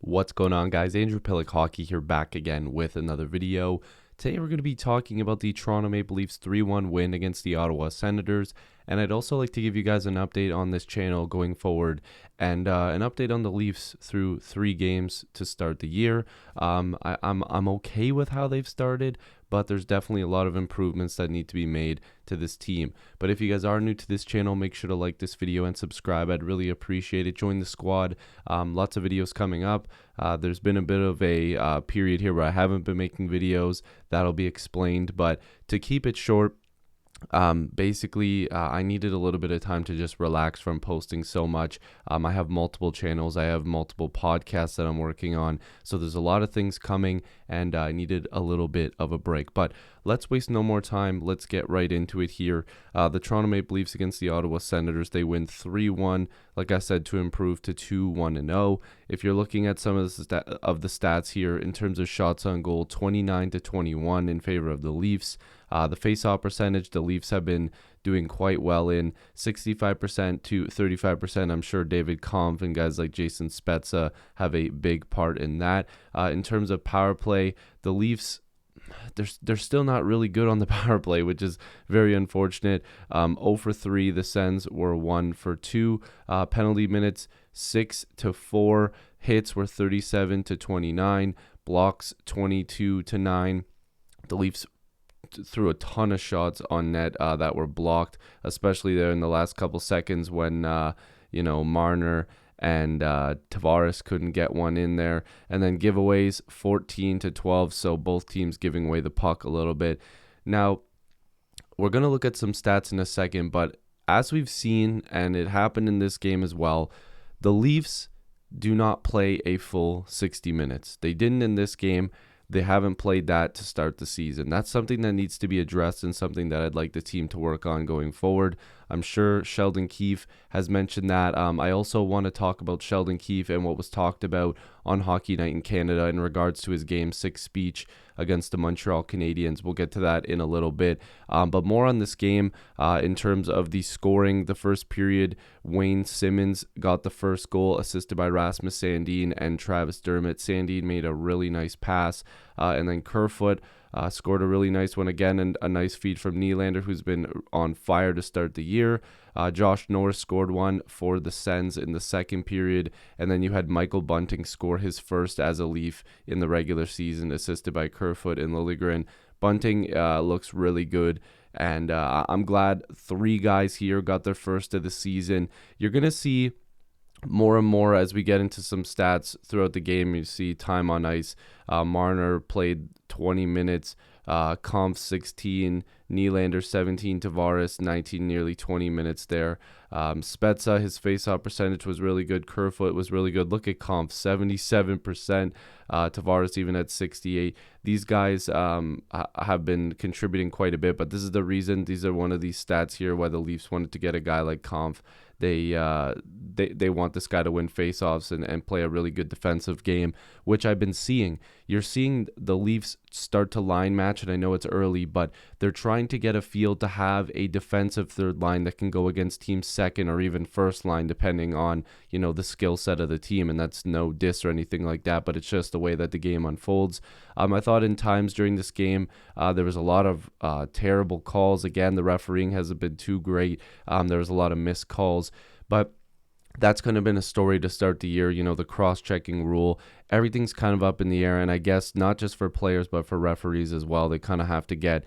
What's going on, guys? Andrew Piluk Hockey here, back again with another video. Today we're going to be talking about the Toronto Maple Leafs 3-1 win against the Ottawa Senators, and I'd also like to give you guys an update on this channel going forward and an update on the Leafs through 3 games to start the year. I'm okay with how they've started, but there's definitely a lot of improvements that need to be made to this team. But if you guys are new to this channel, make sure to like this video and subscribe. I'd really appreciate it. Join the squad. Lots of videos coming up. There's been a bit of a period here where I haven't been making videos. That'll be explained, but to keep it short, basically I needed a little bit of time to just relax from posting so much. I have multiple channels, I have multiple podcasts that I'm working on, so there's a lot of things coming, and I needed a little bit of a break. But let's waste no more time. Let's get right into it here. The Toronto Maple Leafs against the Ottawa Senators, they win 3-1, like I said, to improve to 2-1-0. If you're looking at some of the stats here in terms of shots on goal, 29-21 in favor of the Leafs. The face-off percentage, the Leafs have been doing quite well in 65% to 35%. I'm sure David Kampf and guys like Jason Spezza have a big part in that. In terms of power play, the Leafs, they're still not really good on the power play, which is very unfortunate. 0 for 3. The Sens were 1 for 2. Penalty minutes 6 to 4. Hits were 37 to 29. Blocks 22 to 9. The Leafs threw a ton of shots on net that were blocked, especially there in the last couple seconds when Marner and Tavares couldn't get one in there. And then giveaways 14 to 12, so both teams giving away the puck a little bit. Now we're going to look at some stats in a second, but as we've seen, and it happened in this game as well, the Leafs do not play a full 60 minutes. They didn't in this game. They haven't played that to start the season. That's something that needs to be addressed and something that I'd like the team to work on going forward. I'm sure Sheldon Keefe has mentioned that. I also want to talk about Sheldon Keefe and what was talked about on Hockey Night in Canada in regards to his Game 6 speech against the Montreal Canadiens. We'll get to that in a little bit. But more on this game in terms of the scoring. The first period, Wayne Simmonds got the first goal, assisted by Rasmus Sandin and Travis Dermott. Sandin made a really nice pass, and then Kerfoot scored a really nice one again, and a nice feed from Nylander, who's been on fire to start the year. Josh Norris scored one for the Sens in the second period, and then you had Michael Bunting score his first as a Leaf in the regular season, assisted by Kerfoot and Liljegren. Bunting looks really good, and I'm glad 3 guys here got their first of the season. You're going to see more and more as we get into some stats throughout the game. You see time on ice. Marner played 20 minutes, Kampf 16, Nylander 17, Tavares 19, nearly 20 minutes there. Spezza, his face-off percentage was really good. Kerfoot was really good. Look at Kampf, 77%. Tavares even at 68. These guys have been contributing quite a bit, but this is the reason. These are one of these stats here why the Leafs wanted to get a guy like Kampf. They want this guy to win faceoffs and play a really good defensive game, which I've been seeing. You're seeing the Leafs start to line match, and I know it's early, but they're trying to get a feel to have a defensive third line that can go against teams' second or even first line, depending on the skill set of the team. And that's no diss or anything like that, but it's just the way that the game unfolds. I thought in times during this game there was a lot of terrible calls. Again, the refereeing hasn't been too great. There was a lot of missed calls, but that's kind of been a story to start the year. The cross-checking rule, everything's kind of up in the air, and I guess not just for players but for referees as well. They kind of have to get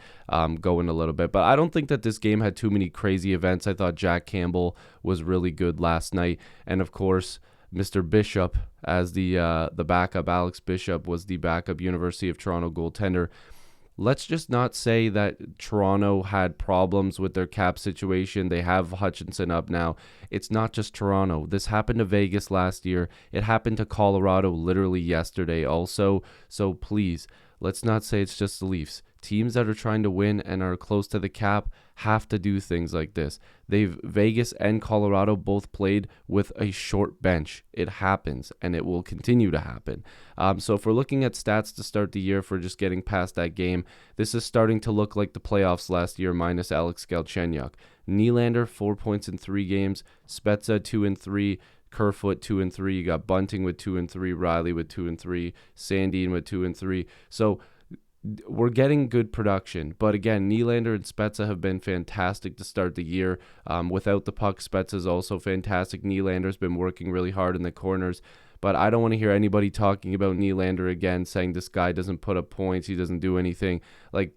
going a little bit. But I don't think that this game had too many crazy events. I thought Jack Campbell was really good last night, and of course Mr. Bishop as the backup. Alex Bishop was the backup University of Toronto goaltender. Let's just not say that Toronto had problems with their cap situation. They have Hutchinson up now. It's not just Toronto. This happened to Vegas last year. It happened to Colorado literally yesterday also. So please, let's not say it's just the Leafs. Teams that are trying to win and are close to the cap have to do things like this. Vegas and Colorado both played with a short bench. It happens, and it will continue to happen. So if we're looking at stats to start the year for just getting past that game, this is starting to look like the playoffs last year minus Alex Galchenyuk. Nylander, 4 points in 3 games. Spezza, 2 and 3. Kerfoot 2 and 3. You got Bunting with 2 and 3. Riley with 2 and 3. Sandin with 2 and 3. So we're getting good production. But again, Nylander and Spezza have been fantastic to start the year. Without the puck, Spezza is also fantastic. Nylander's been working really hard in the corners. But I don't want to hear anybody talking about Nylander again, saying this guy doesn't put up points, he doesn't do anything. Like,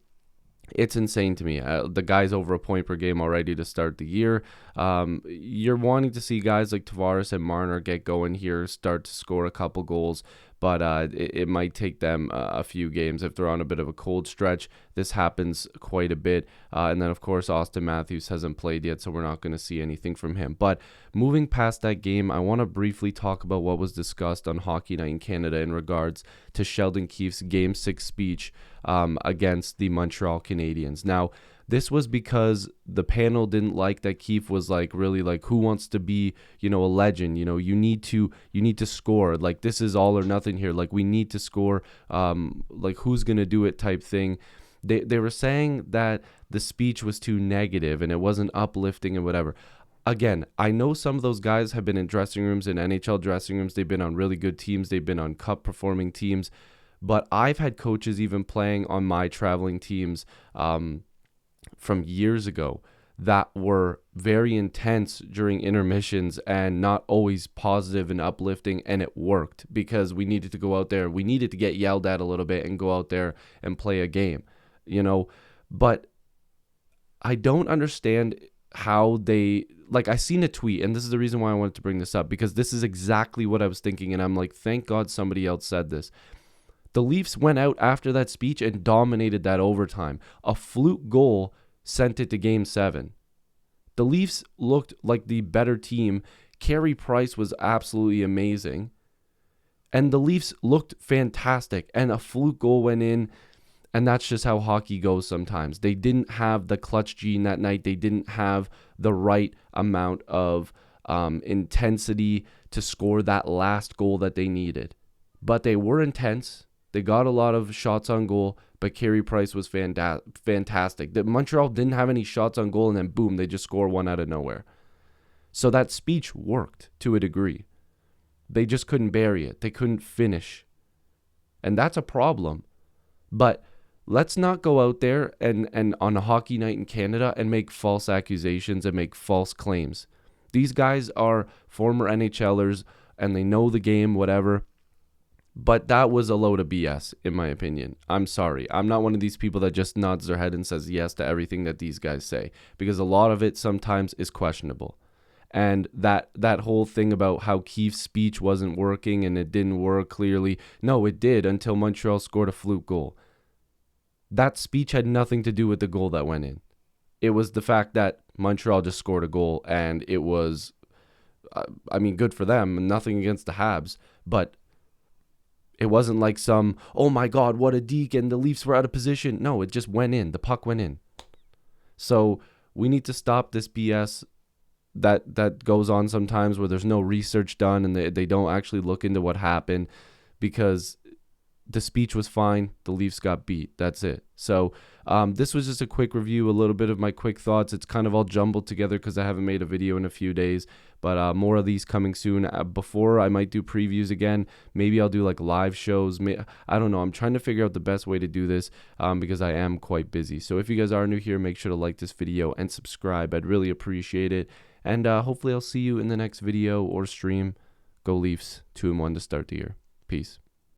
it's insane to me. The guy's over a point per game already to start the year. You're wanting to see guys like Tavares and Marner get going here, start to score a couple goals, but it might take them a few games if they're on a bit of a cold stretch. This happens quite a bit. And then, of course, Austin Matthews hasn't played yet, so we're not going to see anything from him. But moving past that game, I want to briefly talk about what was discussed on Hockey Night in Canada in regards to Sheldon Keefe's Game 6 speech against the Montreal Canadiens. Now, this was because the panel didn't like that Keefe was like, really like, who wants to be, a legend? You need to score. Like, this is all or nothing here. Like, we need to score. Like, who's going to do it type thing. They were saying that the speech was too negative and it wasn't uplifting and whatever. Again, I know some of those guys have been in dressing rooms, in NHL dressing rooms. They've been on really good teams. They've been on cup performing teams. But I've had coaches even playing on my traveling teams from years ago that were very intense during intermissions and not always positive and uplifting, and it worked because we needed to go out there. We needed to get yelled at a little bit and go out there and play a game, But I don't understand how they, like, I seen a tweet, and this is the reason why I wanted to bring this up, because this is exactly what I was thinking, and I'm like, thank God somebody else said this. The Leafs went out after that speech and dominated that overtime. A fluke goal sent it to Game 7. The Leafs looked like the better team. Carey Price was absolutely amazing. And the Leafs looked fantastic. And a fluke goal went in. And that's just how hockey goes sometimes. They didn't have the clutch gene that night. They didn't have the right amount of intensity to score that last goal that they needed. But they were intense. They got a lot of shots on goal, but Carey Price was fantastic. The Montreal didn't have any shots on goal, and then boom, they just score one out of nowhere. So that speech worked to a degree. They just couldn't bury it. They couldn't finish. And that's a problem. But let's not go out there and on a Hockey Night in Canada and make false accusations and make false claims. These guys are former NHLers, and they know the game, whatever. But that was a load of BS, in my opinion. I'm sorry. I'm not one of these people that just nods their head and says yes to everything that these guys say, because a lot of it sometimes is questionable. And that whole thing about how Keefe's speech wasn't working and it didn't work clearly. No, it did until Montreal scored a fluke goal. That speech had nothing to do with the goal that went in. It was the fact that Montreal just scored a goal, and it was, good for them. Nothing against the Habs, but it wasn't like some, oh my God, what a deke, and the Leafs were out of position. No, it just went in. The puck went in. So we need to stop this BS that goes on sometimes where there's no research done and they don't actually look into what happened, because the speech was fine. The Leafs got beat. That's it. So this was just a quick review, a little bit of my quick thoughts. It's kind of all jumbled together because I haven't made a video in a few days. But more of these coming soon. Before I might do previews again. Maybe I'll do like live shows. I don't know. I'm trying to figure out the best way to do this because I am quite busy. So if you guys are new here, make sure to like this video and subscribe. I'd really appreciate it. And hopefully I'll see you in the next video or stream. Go Leafs, 2-1 to start the year. Peace.